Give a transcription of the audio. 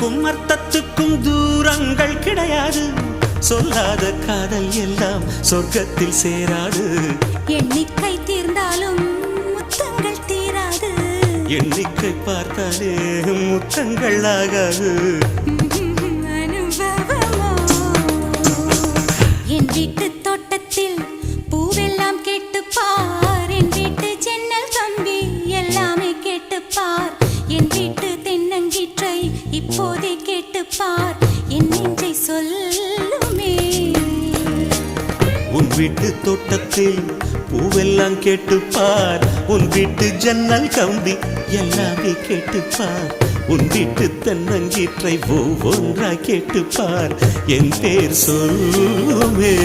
அர்த்தத்துக்கும் அர்த்தத்துக்கும் தூரங்கள் கிடையாது. சொல்லாத காதல் எல்லாம் சொர்க்கத்தில் சேராது. எண்ணிக்கை தீர்ந்தாலும் முத்தங்கள் தீராது. எண்ணிக்கை பார்த்தாலே முத்தங்கள் ஆகாது. என் வீட்டு தோட்டத்தில் பூவெல்லாம் கேட்டுப்பார். என் வீட்டு ஜன்னல் கம்பி எல்லாமே கேட்டுப்பார். என் வீட்டு தென்னங்கீற்றை இப்போதே கேட்டுப்பார். என் நெஞ்சை சொல்லுமே. உன் வீட்டு தோட்டத்தில் பூவெல்லாம் கேட்டுப்பார். உன் வீட்டு ஜன்னல் கம்பி எல்லாமே கேட்டுப்பார். உன் வீட்டு தென்னங்கீற்றை ஒவ்வொன்றா கேட்டுப்பார். என் பேர் சொல்லுமே.